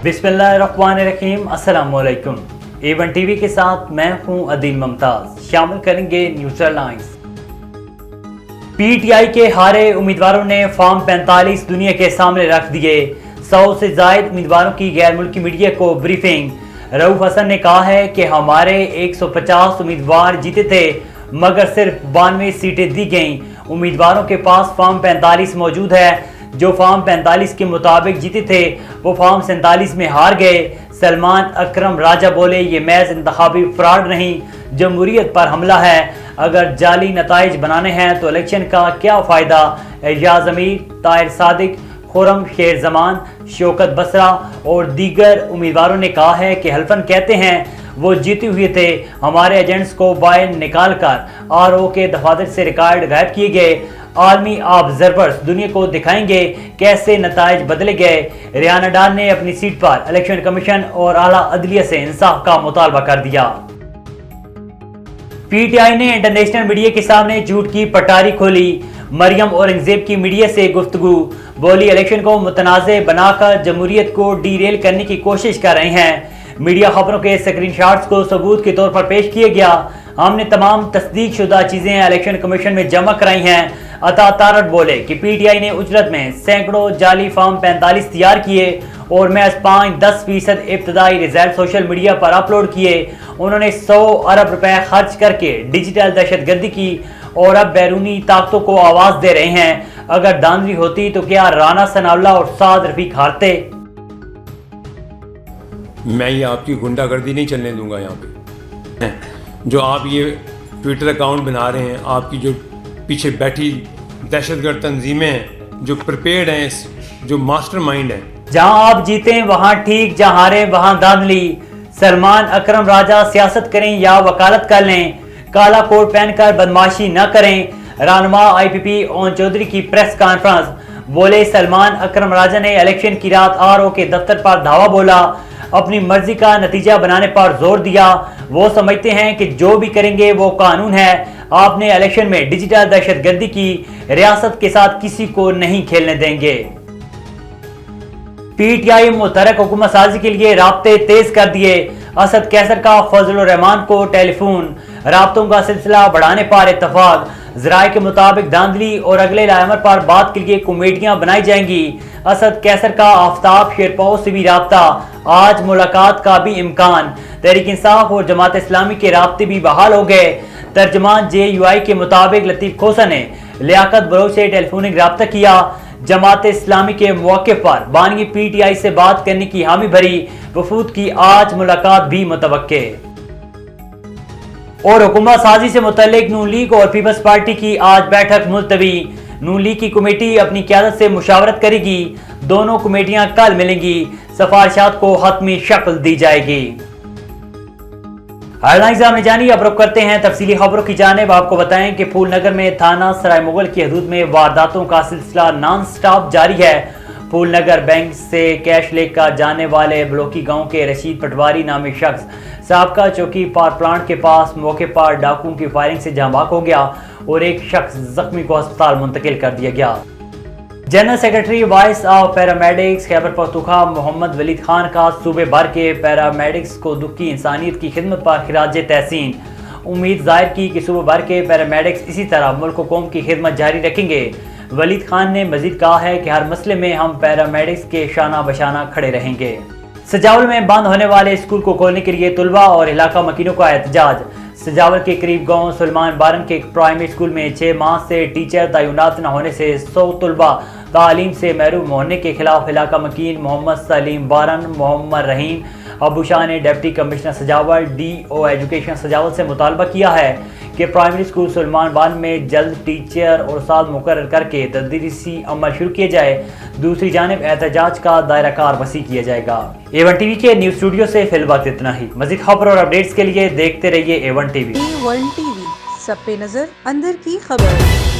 बिस्मिल्लाहिर्रहमानिर्रहीम, अस्सलामुअलैकुम। A1 TV के साथ मैं हूं अदील मुमताज। शामिल करेंगे न्यूज़ हेडलाइंस। PTI के हारे उम्मीदवारों ने फॉर्म 45 दुनिया के सामने रख दिए। 100 से जायद उम्मीदवारों की गैर मुल्की मीडिया को ब्रीफिंग। रऊफ हसन ने कहा है कि हमारे 150 उम्मीदवार जीते थे मगर सिर्फ 92 सीटें दी गईं। उम्मीदवारों के पास फॉर्म 45 मौजूद है। जो फॉर्म 45 के मुताबिक जीते थे वो फॉर्म 47 में हार गए। सलमान अकरम राजा बोले, ये महज इंतखाबी फ्रॉड नहीं, जमहूरियत पर हमला है। अगर जाली नताइज बनाने हैं तो इलेक्शन का क्या फ़ायदा। एजाज अमीर, ताहिर सादिक, खुरम शेर जमान, शौकत बसरा और दीगर उम्मीदवारों ने कहा है कि हल्फन कहते हैं वो जीते हुए थे। हमारे एजेंट्स को बाहर निकाल कर RO के दफातर से रिकॉर्ड गायब किए गए। आलमी ऑब्जर्वर्स दुनिया को दिखाएंगे कैसे नताइज बदले गए। रियाना डार ने अपनी सीट पर इलेक्शन कमीशन और आला अदलिया से इंसाफ का मुतालबा कर दिया। PTI ने इंटरनेशनल मीडिया के सामने झूठ की पटारी खोली। मरियम औरंगजेब की मीडिया से गुफ्तगू, बोली इलेक्शन को मुतनाज़े बनाकर जमहूरियत को डीरेल करने की कोशिश कर रहे हैं। मीडिया खबरों के स्क्रीनशॉट्स को सबूत के तौर पर पेश किया गया। हमने तमाम तस्दीक शुदा चीजें इलेक्शन कमीशन में जमा कराई हैं। अता तारट बोले कि PTI ने उजरत में सैकड़ों जाली फॉर्म 45 तैयार किए और महज 5-10% इब्तदाई रिजल्ट सोशल मीडिया पर अपलोड किए। उन्होंने 100 अरब रुपए खर्च करके डिजिटल दहशतगर्दी की और अब बैरूनी ताकतों को आवाज दे रहे हैं। अगर धांधली होती तो क्या राना सनाउल्लाह और साद रफीक हारते। मैं ये आपकी गुंडागर्दी नहीं चलने दूंगा। यहाँ पे जो आप ये ट्विटर अकाउंट बना रहे हैं, आपकी जो पीछे बैठी दहशतगर्द तंजीमें हैं, जो प्रिपेयर्ड हैं, जो मास्टरमाइंड हैं। जहां आप जीते वहां ठीक, जहां हारे वहां धांधली। सलमान अकरम राजा सियासत करें या वकालत कर लें, काला कोट पहनकर बदमाशी न करें। रहनुमा IPP ओन चौधरी की प्रेस कॉन्फ्रेंस, बोले सलमान अकरम राजा ने इलेक्शन की रात RO के दफ्तर पर धावा बोला, अपनी मर्जी का नतीजा बनाने पर जोर दिया। वो समझते हैं कि जो भी करेंगे वो कानून है। आपने इलेक्शन में डिजिटल दहशतगर्दी की, रियासत के साथ किसी को नहीं खेलने देंगे। PTI मुतहरक हुकूमत साजी के लिए राब्ते तेज कर दिए। असद कैसर का फजलुर रहमान को टेलीफोन, राब्तों का सिलसिला बढ़ाने पर इत्तफाक। ज़राए के मुताबिक धांधली और अगले लामर पर बात के लिए कमेटियां बनाई जाएंगी। असद कैसर का आफ्ताब शेरपाओ से भी राब्ता, आज मुलाकात का भी इम्कान। तहरीक इंसाफ और जमात इस्लामी के राब्ते भी बहाल हो गए। तर्जमान JUI के मुताबिक लतीफ खोसा ने लियाकत बलोच से टेलीफोनिक राब्ता किया। जमात इस्लामी के मौके पर बानी PTI से बात करने की हामी भरी। वफूद की आज मुलाकात भी मुतवक्के। और हुकूमत साजी से मुतल्लिक नून लीग और पीपल्स पार्टी की आज बैठक मुलतवी। नून लीग की कमेटी अपनी क़यादत से मुशावरत करेगी। दोनों कमेटियां कल मिलेंगी। सिफारिशात को हतमी शक्ल दी जाएगी। हेडलाइंस आपने जानी, अब रुख करते हैं तफसीली खबरों की जानिब। आपको बताएं कि फूलनगर में थाना सराय मुगल की हदूद में वारदातों का सिलसिला नॉन स्टॉप जारी है। फूलनगर बैंक से कैश लेकर जाने वाले ब्लॉकी गांव के रशीद पटवारी नामी शख्स साबका चौकी पावर प्लांट के पास मौके पर डाकुओं की फायरिंग से जांबाक हो गया और एक शख्स जख्मी को अस्पताल मुंतकिल कर दिया गया। General secretary voice of paramedics Khyber Pakhtunkhwa Mohammad Waleed Khan का सूबे भर के पैरामेडिक्स को दुख की इंसानियत की खिदमत पर खिराज तहसीन। उम्मीद जाहिर की कि सूबे भर के पैरामेडिक्स इसी तरह मुल्क व कौम की खिदमत जारी रखेंगे। वलीद खान ने मजीद कहा है कि हर मसले में हम पैरामेडिक्स के शाना बशाना खड़े रहेंगे। सजावल में बंद होने वाले स्कूल को खोलने के लिए तुलबा और इलाका मकीनों का एहतजाज। सजावल के करीब गांव सुलेमान बारन के प्राइमरी स्कूल में 6 माह से टीचर तैनात न होने से 100 तुलबा तालीम से महरूम होने के खिलाफ इलाका मकीन मोहम्मद सलीम बारन, मोहम्मद रहीम अबू शाह ने डिप्टी कमिश्नर सजावल DO एजुकेशन सजावल से मुतालबा किया है कि प्राइमरी स्कूल सुलेमान बारन में जल्द टीचर और उस्ताद मुकर्रर करके तदरीसी अमल शुरू किया जाए। दूसरी जानिब एहतजाज का दायरा कार वसी किया जाएगा। A1 टीवी के न्यूज स्टूडियो से फिल वक्त इतना ही। मजीद खबर और अपडेट्स के लिए देखते रहिए A1 टीवी। A1 टीवी, सब पे नजर, अंदर की खबर।